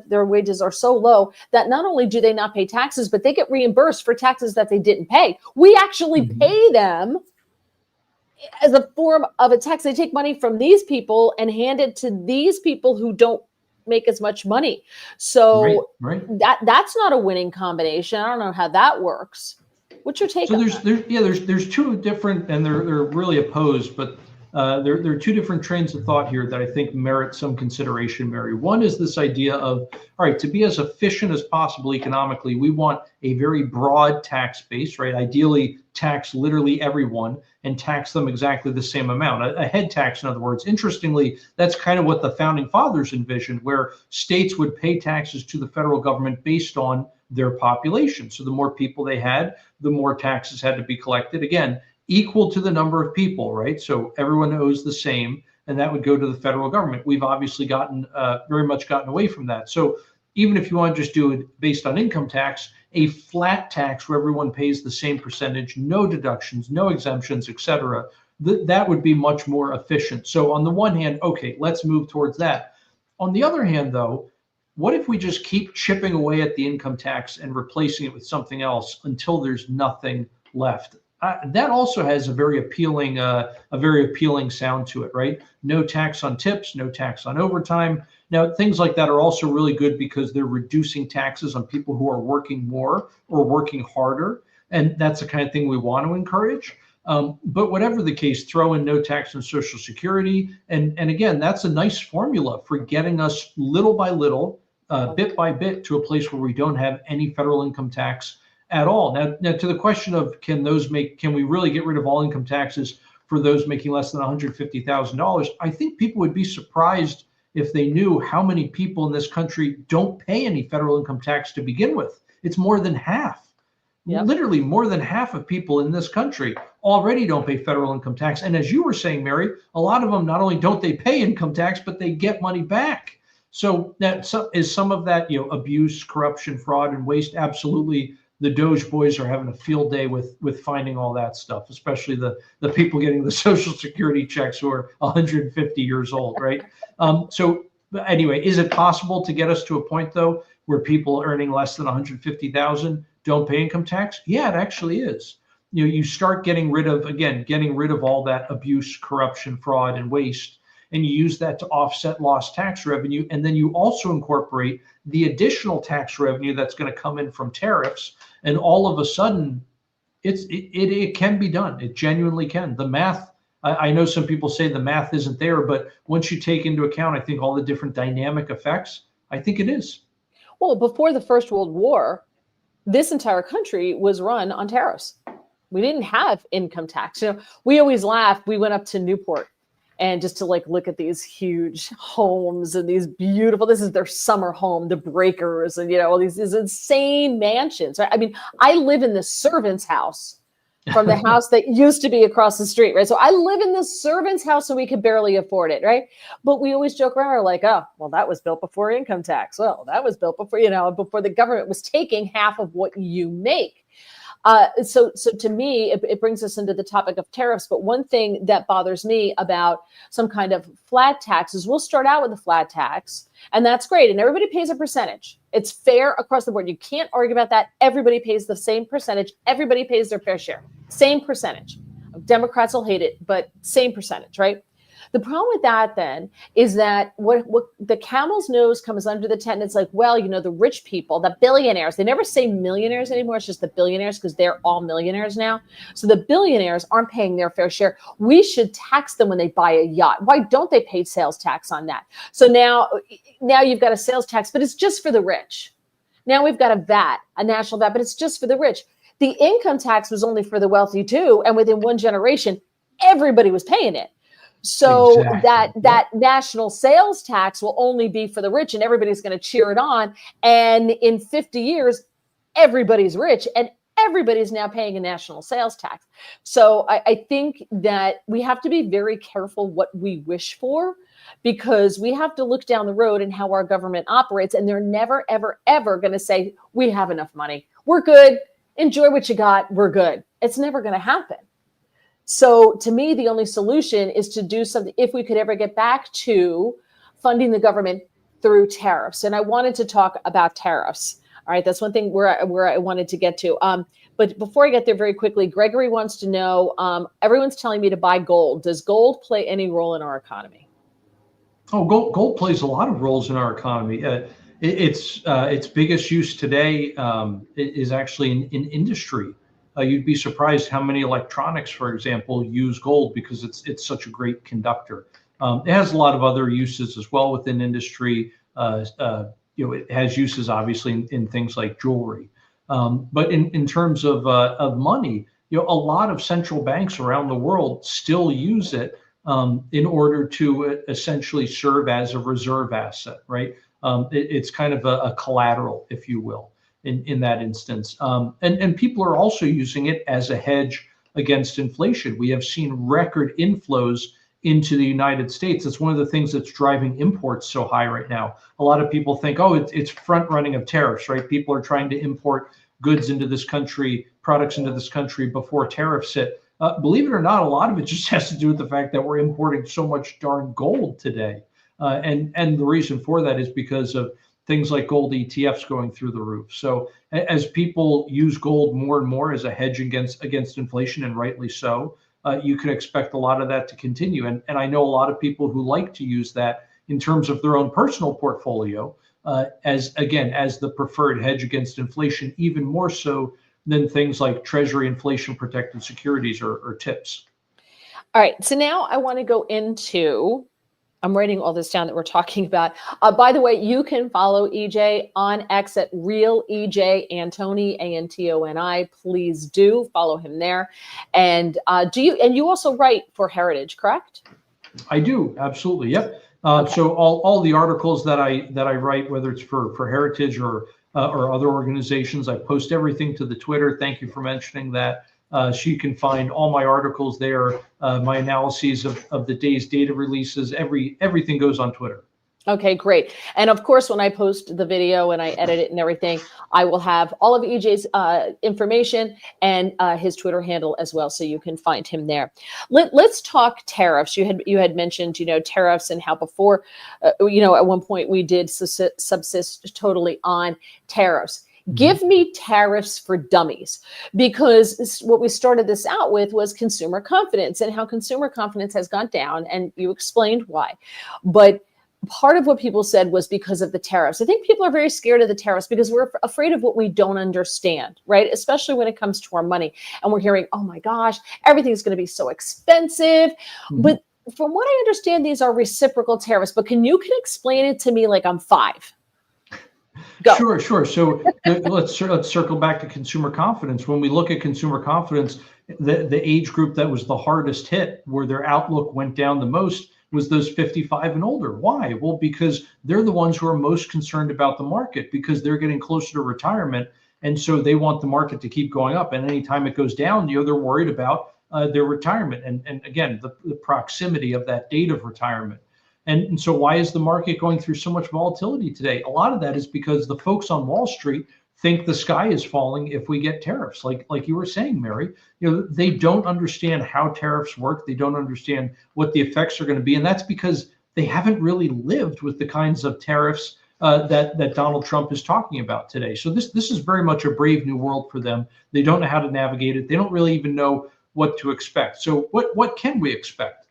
their wages are so low that not only do they not pay taxes, but they get reimbursed for taxes that they didn't pay. We actually pay them as a form of a tax. They take money from these people and hand it to these people who don't make as much money. So right. That's not a winning combination. I don't know how that works. What's your take on that? There's two different, and they're really opposed, but there are two different trains of thought here that I think merit some consideration, Mary. One is this idea of, all right, to be as efficient as possible economically, we want a very broad tax base, right? Ideally, tax literally everyone and tax them exactly the same amount. A head tax, in other words. Interestingly, that's kind of what the founding fathers envisioned, where states would pay taxes to the federal government based on their population. So the more people they had, the more taxes had to be collected. Again, equal to the number of people, right? So everyone owes the same, and that would go to the federal government. We've obviously very much gotten away from that. So even if you want to just do it based on income tax, a flat tax where everyone pays the same percentage, no deductions, no exemptions, et cetera, that would be much more efficient. So on the one hand, okay, let's move towards that. On the other hand, though, what if we just keep chipping away at the income tax and replacing it with something else until there's nothing left? That also has a very appealing sound to it, right? No tax on tips, no tax on overtime. Now, things like that are also really good because they're reducing taxes on people who are working more or working harder, and that's the kind of thing we want to encourage. But whatever the case, throw in no tax on Social Security, and again, that's a nice formula for getting us little by little, bit by bit, to a place where we don't have any federal income tax at all. Now to the question of can we really get rid of all income taxes for those making less than $150,000? I think people would be surprised if they knew how many people in this country don't pay any federal income tax to begin with. It's more than half. Yep. Literally more than half of people in this country already don't pay federal income tax. And as you were saying, Mary, a lot of them not only don't they pay income tax, but they get money back. So is some of that abuse, corruption, fraud, and waste? Absolutely. The Doge boys are having a field day with finding all that stuff, especially the people getting the Social Security checks who are 150 years old, right? So anyway, is it possible to get us to a point, though, where people earning less than 150,000 don't pay income tax? Yeah, it actually is. you start getting rid of all that abuse, corruption, fraud, and waste, and you use that to offset lost tax revenue. And then you also incorporate the additional tax revenue that's going to come in from tariffs. And all of a sudden, it can be done. It genuinely can. The math, I know some people say the math isn't there, but once you take into account, I think, all the different dynamic effects, I think it is. Well, before the First World War, this entire country was run on tariffs. We didn't have income tax. We always laugh. We went up to Newport and just to look at these huge homes and these beautiful, this is their summer home, the breakers, and all these insane mansions. Right? I mean, I live in the servant's house from the house that used to be across the street, right? So I live in the servant's house and we could barely afford it, right? But we always joke around, we're like, oh, well, that was built before income tax. Well, that was built before, before the government was taking half of what you make. So to me, it brings us into the topic of tariffs. But one thing that bothers me about some kind of flat tax is we'll start out with a flat tax, and that's great. And everybody pays a percentage. It's fair across the board. You can't argue about that. Everybody pays the same percentage. Everybody pays their fair share. Same percentage. Democrats will hate it, but same percentage, right? The problem with that then is that what the camel's nose comes under the tent. And it's like, well, the rich people, the billionaires, they never say millionaires anymore. It's just the billionaires because they're all millionaires now. So the billionaires aren't paying their fair share. We should tax them when they buy a yacht. Why don't they pay sales tax on that? So now you've got a sales tax, but it's just for the rich. Now we've got a VAT, a national VAT, but it's just for the rich. The income tax was only for the wealthy too. And within one generation, everybody was paying it. So exactly. that national sales tax will only be for the rich, and everybody's going to cheer it on. And in 50 years, everybody's rich and everybody's now paying a national sales tax. So I think that we have to be very careful what we wish for, because we have to look down the road and how our government operates. And they're never, ever, ever going to say, we have enough money. We're good. Enjoy what you got. We're good. It's never going to happen. So to me, the only solution is to do something, if we could ever get back to funding the government through tariffs. And I wanted to talk about tariffs. All right, that's one thing where I wanted to get to. But before I get there, very quickly, Gregory wants to know, everyone's telling me to buy gold. Does gold play any role in our economy? Oh, gold plays a lot of roles in our economy. Its biggest use today is actually in industry. You'd be surprised how many electronics, for example, use gold because it's such a great conductor. It has a lot of other uses as well within industry. It has uses obviously in things like jewelry. But in terms of money, a lot of central banks around the world still use it in order to essentially serve as a reserve asset, right? It's kind of a collateral, if you will. In that instance. And people are also using it as a hedge against inflation. We have seen record inflows into the United States. It's one of the things that's driving imports so high right now. A lot of people think, oh, it's front running of tariffs, right? People are trying to import goods into this country, products into this country before tariffs hit. Believe it or not, a lot of it just has to do with the fact that we're importing so much darn gold today. And the reason for that is because of things like gold ETFs going through the roof. So as people use gold more and more as a hedge against inflation, and rightly so, you can expect a lot of that to continue. And I know a lot of people who like to use that in terms of their own personal portfolio as the preferred hedge against inflation, even more so than things like Treasury inflation protected securities or TIPS. All right. So now I want to go into, I'm writing all this down that we're talking about. By the way, you can follow EJ on X at Real EJ Antoni, Antoni. Please do follow him there. And you also write for Heritage, correct? I do, absolutely. Yep. Okay. So all the articles that I write, whether it's for Heritage or other organizations, I post everything to the Twitter. Thank you for mentioning that. So you can find all my articles there, my analyses of the day's data releases, everything goes on Twitter. Okay, great. And of course, when I post the video and I edit it and everything, I will have all of EJ's information and his Twitter handle as well, so you can find him there. Let's talk tariffs. You had mentioned, tariffs and how before, at one point we did subsist totally on tariffs. Give me tariffs for dummies, because what we started this out with was consumer confidence and how consumer confidence has gone down. And you explained why. But part of what people said was because of the tariffs. I think people are very scared of the tariffs because we're afraid of what we don't understand, right? Especially when it comes to our money. And we're hearing, oh my gosh, everything's going to be so expensive. But from what I understand, these are reciprocal tariffs. But can you explain it to me like I'm 5? Go. Sure. So let's circle back to consumer confidence. When we look at consumer confidence, the age group that was the hardest hit, where their outlook went down the most, was those 55 and older. Why? Well, because they're the ones who are most concerned about the market, because they're getting closer to retirement. And so they want the market to keep going up. And anytime it goes down, they're worried about their retirement. And again, the proximity of that date of retirement. And so why is the market going through so much volatility today? A lot of that is because the folks on Wall Street think the sky is falling if we get tariffs. Like you were saying, Mary, they don't understand how tariffs work. They don't understand what the effects are going to be. And that's because they haven't really lived with the kinds of tariffs that Donald Trump is talking about today. So this is very much a brave new world for them. They don't know how to navigate it. They don't really even know what to expect. So what can we expect?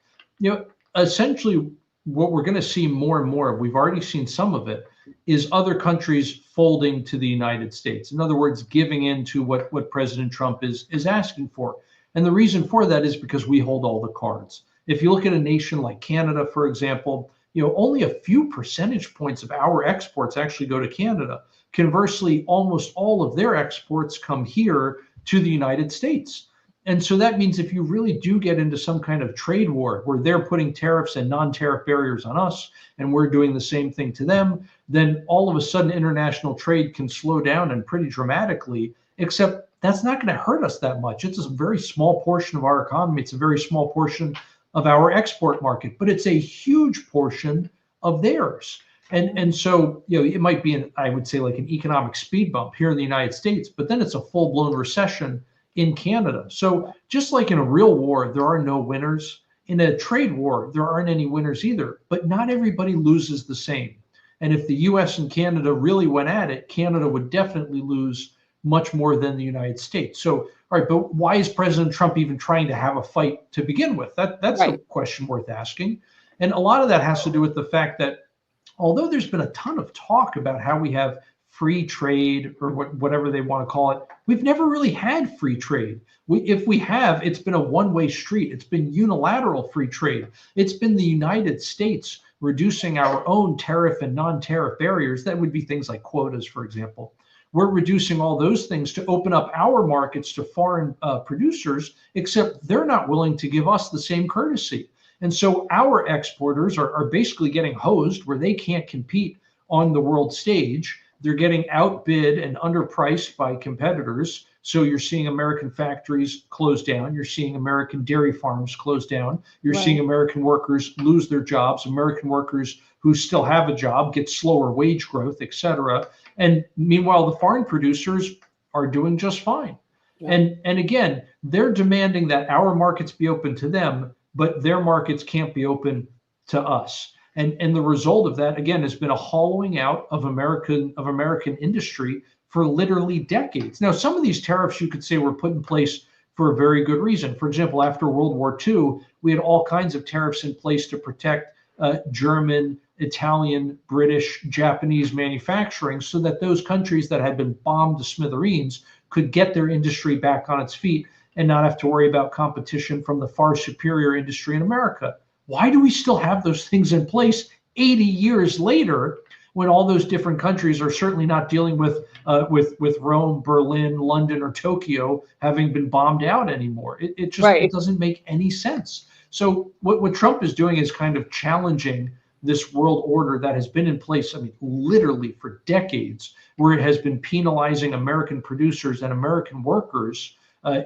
Essentially, what we're going to see more and more, we've already seen some of it, is other countries folding to the United States. In other words, giving in to what President Trump is asking for. And the reason for that is because we hold all the cards. If you look at a nation like Canada, for example, only a few percentage points of our exports actually go to Canada. Conversely, almost all of their exports come here to the United States. And so that means if you really do get into some kind of trade war where they're putting tariffs and non-tariff barriers on us, and we're doing the same thing to them, then all of a sudden international trade can slow down and pretty dramatically, except that's not going to hurt us that much. It's a very small portion of our economy. It's a very small portion of our export market, but it's a huge portion of theirs. And so, it might be I would say like an economic speed bump here in the United States, but then it's a full-blown recession in Canada. So just like in a real war, there are no winners. In a trade war, there aren't any winners either, but not everybody loses the same. And if the US and Canada really went at it, Canada would definitely lose much more than the United States. So, all right, but why is President Trump even trying to have a fight to begin with? That's right. A question worth asking. And a lot of that has to do with the fact that although there's been a ton of talk about how we have free trade, or whatever they want to call it, we've never really had free trade. If we have, it's been a one-way street. It's been unilateral free trade. It's been the United States reducing our own tariff and non-tariff barriers. That would be things like quotas, for example. We're reducing all those things to open up our markets to foreign producers, except they're not willing to give us the same courtesy. And so our exporters are basically getting hosed where they can't compete on the world stage. They're getting outbid and underpriced by competitors. So you're seeing American factories close down. You're seeing American dairy farms close down. You're seeing American workers lose their jobs. American workers who still have a job get slower wage growth, et cetera. And meanwhile, the foreign producers are doing just fine. And again, they're demanding that our markets be open to them, but their markets can't be open to us. And the result of that, again, has been a hollowing out of American industry for literally decades. Now, some of these tariffs you could say were put in place for a very good reason. For example, after World War II, we had all kinds of tariffs in place to protect German, Italian, British, Japanese manufacturing, so that those countries that had been bombed to smithereens could get their industry back on its feet and not have to worry about competition from the far superior industry in America. Why do we still have those things in place 80 years later, when all those different countries are certainly not dealing with Rome, Berlin, London, or Tokyo having been bombed out anymore? It just it doesn't make any sense. So what Trump is doing is kind of challenging this world order that has been in place, literally for decades, where it has been penalizing American producers and American workers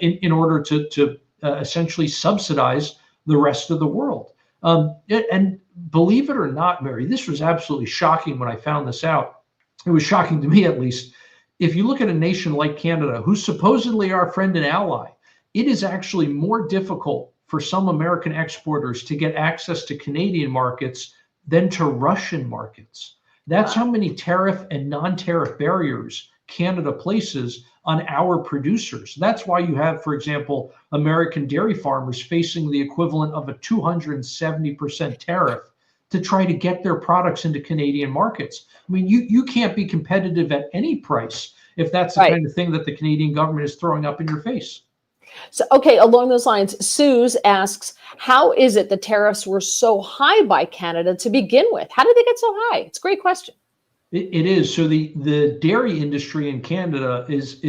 in order to essentially subsidize the rest of the world. And believe it or not, Mary, this was absolutely shocking when I found this out. It was shocking to me, at least. If you look at a nation like Canada, who's supposedly our friend and ally, it is actually more difficult for some American exporters to get access to Canadian markets than to Russian markets. That's how many tariff and non-tariff barriers Canada places on our producers. That's why you have, for example, American dairy farmers facing the equivalent of a 270% tariff to try to get their products into Canadian markets. I mean, you can't be competitive at any price if that's the Right. kind of thing that the Canadian government is throwing up in your face. So, okay, along those lines, Suze asks, how is it the tariffs were so high by Canada to begin with? How did they get so high? It's a great question. It is. So the dairy industry in Canada has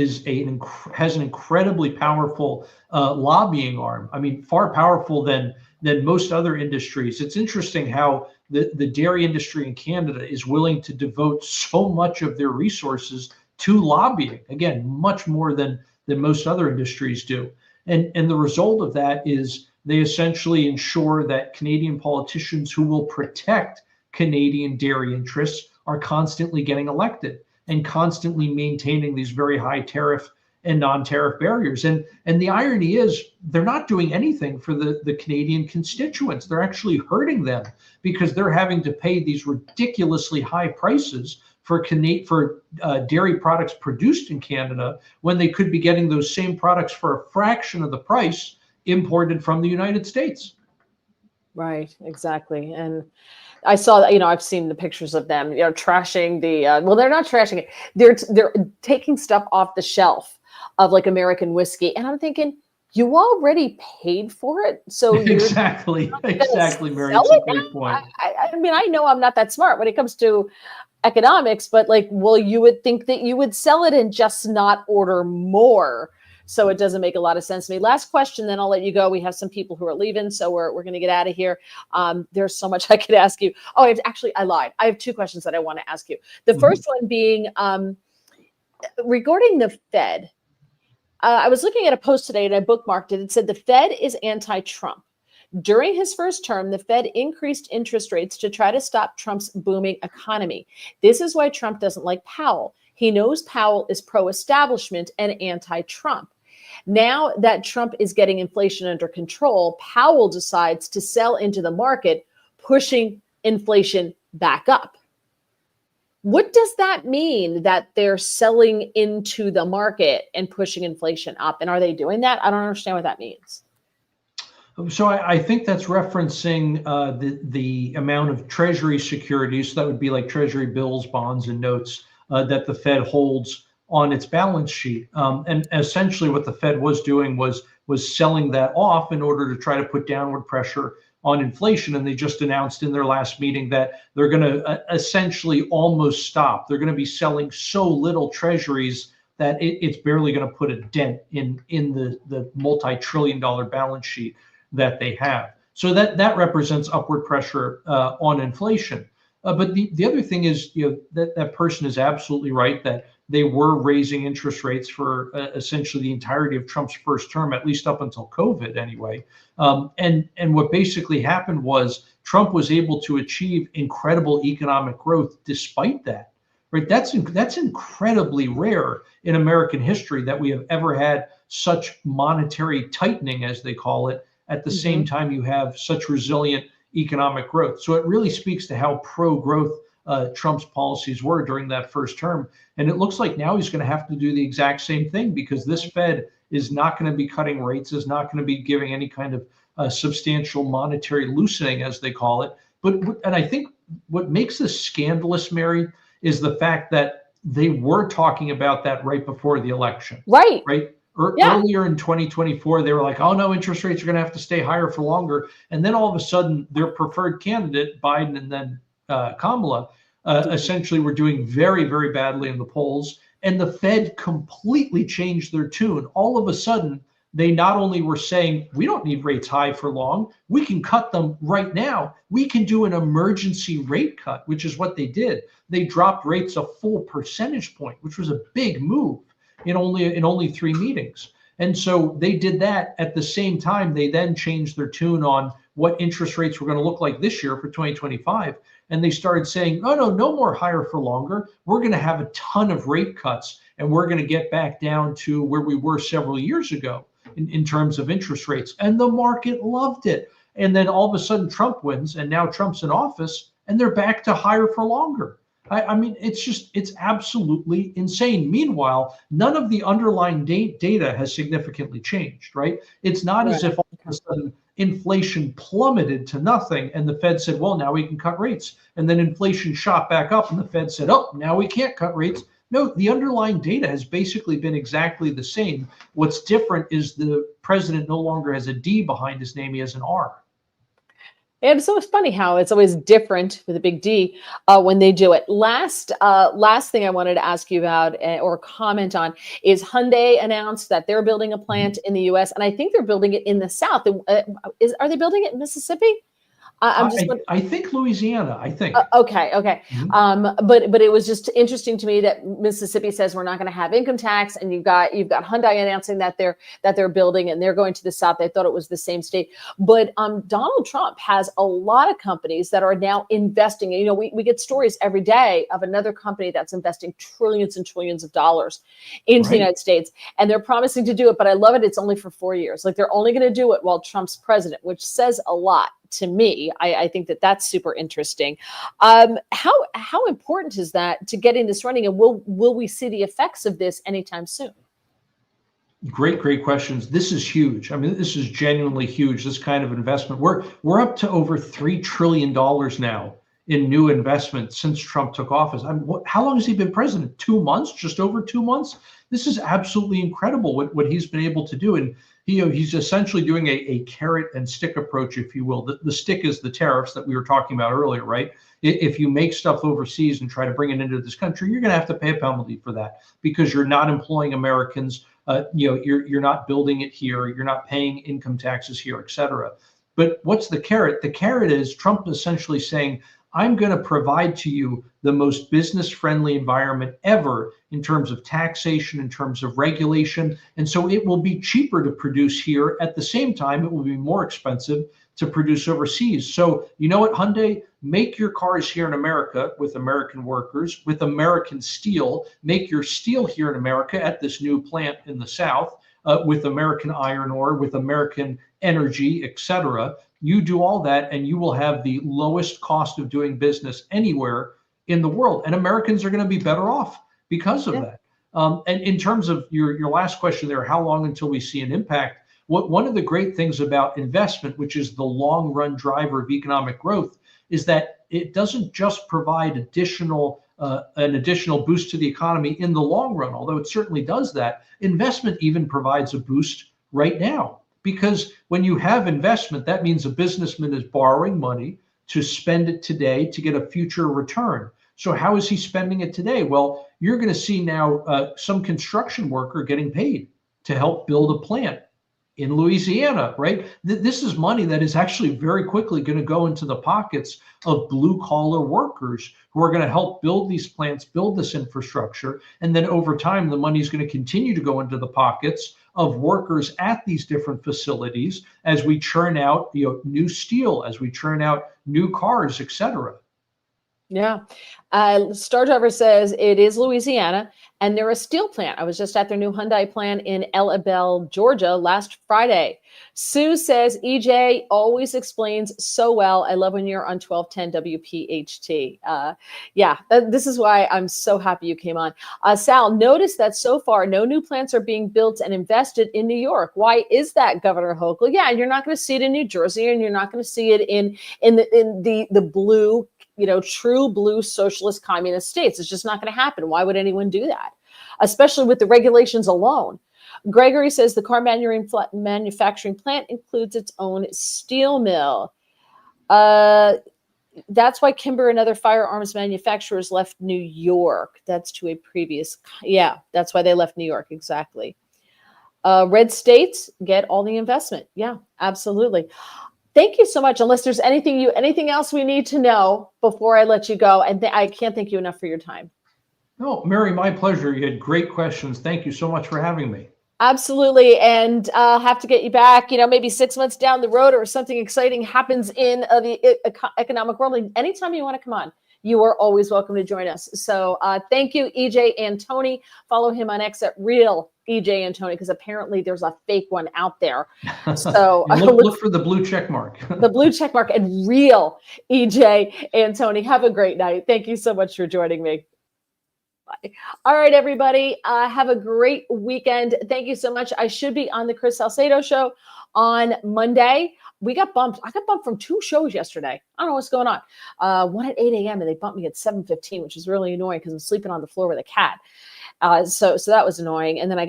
an incredibly powerful lobbying arm. I mean, far powerful than most other industries. It's interesting how the dairy industry in Canada is willing to devote so much of their resources to lobbying. Again, much more than most other industries do. And the result of that is they essentially ensure that Canadian politicians who will protect Canadian dairy interests are constantly getting elected and constantly maintaining these very high tariff and non-tariff barriers. And the irony is they're not doing anything for the Canadian constituents. They're actually hurting them because they're having to pay these ridiculously high prices for dairy products produced in Canada when they could be getting those same products for a fraction of the price imported from the United States. Right, exactly. And I saw that, I've seen the pictures of them, trashing well, they're not trashing it. They're taking stuff off the shelf of like American whiskey. And I'm thinking, you already paid for it. So exactly, Mary. It's a great point. I mean, I know I'm not that smart when it comes to economics, but like, well, you would think that you would sell it and just not order more. So it doesn't make a lot of sense to me. Last question, then I'll let you go. We have some people who are leaving, so we're going to get out of here. There's so much I could ask you. Oh, I lied. I have two questions that I want to ask you. The first one being regarding the Fed. I was looking at a post today and I bookmarked it. It said the Fed is anti-Trump. During his first term, the Fed increased interest rates to try to stop Trump's booming economy. This is why Trump doesn't like Powell. He knows Powell is pro-establishment and anti-Trump. Now that Trump is getting inflation under control, Powell decides to sell into the market, pushing inflation back up. What does that mean that they're selling into the market and pushing inflation up? And are they doing that? I don't understand what that means. So I think that's referencing the amount of Treasury securities. So that would be like Treasury bills, bonds, and notes that the Fed holds on its balance sheet. And essentially what the Fed was doing was selling that off in order to try to put downward pressure on inflation. And they just announced in their last meeting that they're going to essentially almost stop. They're going to be selling so little treasuries that it's barely going to put a dent in the multi-trillion-dollar balance sheet that they have. So that represents upward pressure on inflation. But the other thing is, that person is absolutely right that they were raising interest rates for essentially the entirety of Trump's first term, at least up until COVID anyway. And what basically happened was Trump was able to achieve incredible economic growth despite that. Right? That's incredibly rare in American history that we have ever had such monetary tightening, as they call it, at the same time you have such resilient economic growth. So it really speaks to how pro-growth Trump's policies were during that first term. And it looks like now he's going to have to do the exact same thing, because this Fed is not going to be cutting rates, is not going to be giving any kind of substantial monetary loosening, as they call it. And I think what makes this scandalous, Mary, is the fact that they were talking about that right before the election. Right. Earlier in 2024, they were like, oh no, interest rates are going to have to stay higher for longer. And then all of a sudden, their preferred candidate, Biden, and then Kamala, essentially were doing very, very badly in the polls. And the Fed completely changed their tune. All of a sudden, they not only were saying, we don't need rates high for long, we can cut them right now. We can do an emergency rate cut, which is what they did. They dropped rates a full percentage point, which was a big move in only 3 meetings. And so they did that. At the same time, they then changed their tune on what interest rates were going to look like this year for 2025. And they started saying, no more higher for longer. We're going to have a ton of rate cuts, and we're going to get back down to where we were several years ago in terms of interest rates. And the market loved it. And then all of a sudden Trump wins, and now Trump's in office, and they're back to higher for longer. I mean, it's absolutely insane. Meanwhile, none of the underlying data has significantly changed, right? It's not as Right. if all of a sudden inflation plummeted to nothing and the Fed said, well, now we can cut rates. And then inflation shot back up and the Fed said, oh, now we can't cut rates. No, the underlying data has basically been exactly the same. What's different is the president no longer has a D behind his name, he has an R. And so it's funny how it's always different with a big D when they do it. Last thing I wanted to ask you about or comment on is Hyundai announced that they're building a plant in the U.S. and I think they're building it in the South. Are they building it in Mississippi? I'm just I think Louisiana, I think. Okay. Mhm. But it was just interesting to me that Mississippi says we're not going to have income tax, and you've got Hyundai announcing that they're building and they're going to the South. They thought it was the same state, but Donald Trump has a lot of companies that are now investing. You know, we get stories every day of another company that's investing trillions and trillions of dollars into the Right. United States, and they're promising to do it. But I love it. It's only for 4 years. Like they're only going to do it while Trump's president, which says a lot to me. I think that that's super interesting. How important is that to getting this running, and will we see the effects of this anytime soon? Great questions. This is huge. I mean, this is genuinely huge. This kind of investment. We're up to over $3 trillion now in new investment since Trump took office. I mean, how long has he been president? 2 months? Just over 2 months? This is absolutely incredible what he's been able to do. And he's essentially doing a carrot and stick approach, if you will. The stick is the tariffs that we were talking about earlier, right? If you make stuff overseas and try to bring it into this country, you're going to have to pay a penalty for that because you're not employing Americans. You're not building it here. You're not paying income taxes here, et cetera. But what's the carrot? The carrot is Trump essentially saying, I'm going to provide to you the most business friendly environment ever in terms of taxation, in terms of regulation. And so it will be cheaper to produce here. At the same time, it will be more expensive to produce overseas. So you know what, Hyundai, make your cars here in America with American workers, with American steel, make your steel here in America at this new plant in the South, with American iron ore, with American energy, et cetera. You do all that and you will have the lowest cost of doing business anywhere in the world. And Americans are going to be better off because of Yeah. that. And in terms of your last question there, how long until we see an impact? One of the great things about investment, which is the long run driver of economic growth, is that it doesn't just provide an additional boost to the economy in the long run, although it certainly does that. Investment even provides a boost right now. Because when you have investment, that means a businessman is borrowing money to spend it today to get a future return. So how is he spending it today? Well, you're going to see now some construction worker getting paid to help build a plant in Louisiana, right? This is money that is actually very quickly going to go into the pockets of blue collar workers who are going to help build these plants, build this infrastructure. And then over time, the money is going to continue to go into the pockets of workers at these different facilities as we churn out new steel, as we churn out new cars, et cetera. Yeah. Star Driver says it is Louisiana and they're a steel plant. I was just at their new Hyundai plant in El Abel, Georgia last Friday. Sue says EJ always explains so well. I love when you're on 1210 WPHT. This is why I'm so happy you came on. Sal, notice that so far no new plants are being built and invested in New York. Why is that, Governor Hochul? Yeah, you're not going to see it in New Jersey, and you're not going to see it in the blue, true blue socialist communist states. It's just not going to happen. Why would anyone do that? Especially with the regulations alone. Gregory says the car manufacturing plant includes its own steel mill. That's why Kimber and other firearms manufacturers left New York. That's to a previous. Yeah, that's why they left New York. Exactly. Red states get all the investment. Yeah, absolutely. Thank you so much. Unless there's anything else we need to know before I let you go. And I can't thank you enough for your time. No, Mary, my pleasure. You had great questions. Thank you so much for having me. Absolutely. And I'll have to get you back, maybe 6 months down the road or something exciting happens in the economic world. Anytime you want to come on, you are always welcome to join us. So thank you, EJ Antoni. Follow him on X at Real EJ Antoni, because apparently there's a fake one out there. So look for the blue check mark. The blue check mark and Real EJ Antoni. Have a great night. Thank you so much for joining me. Bye. All right, everybody. Have a great weekend. Thank you so much. I should be on the Chris Salcedo show on Monday. We got bumped. I got bumped from 2 shows yesterday. I don't know what's going on. One at 8 a.m. and they bumped me at 7:15, which is really annoying because I'm sleeping on the floor with a cat. So that was annoying. And then we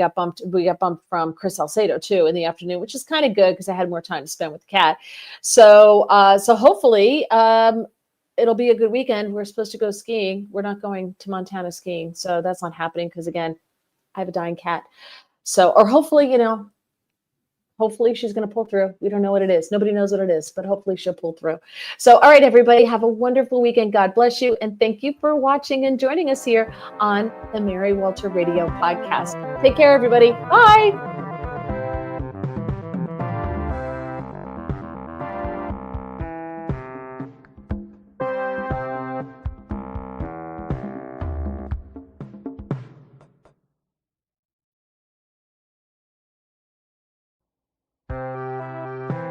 got bumped from Chris Salcedo too in the afternoon, which is kind of good because I had more time to spend with the cat. So hopefully it'll be a good weekend. We're supposed to go skiing. We're not going to Montana skiing. So that's not happening because, again, I have a dying cat. So, or hopefully, hopefully she's going to pull through. We don't know what it is. Nobody knows what it is, but hopefully she'll pull through. So, all right, everybody, have a wonderful weekend. God bless you. And thank you for watching and joining us here on the Mary Walter Radio Podcast. Take care, everybody. Bye.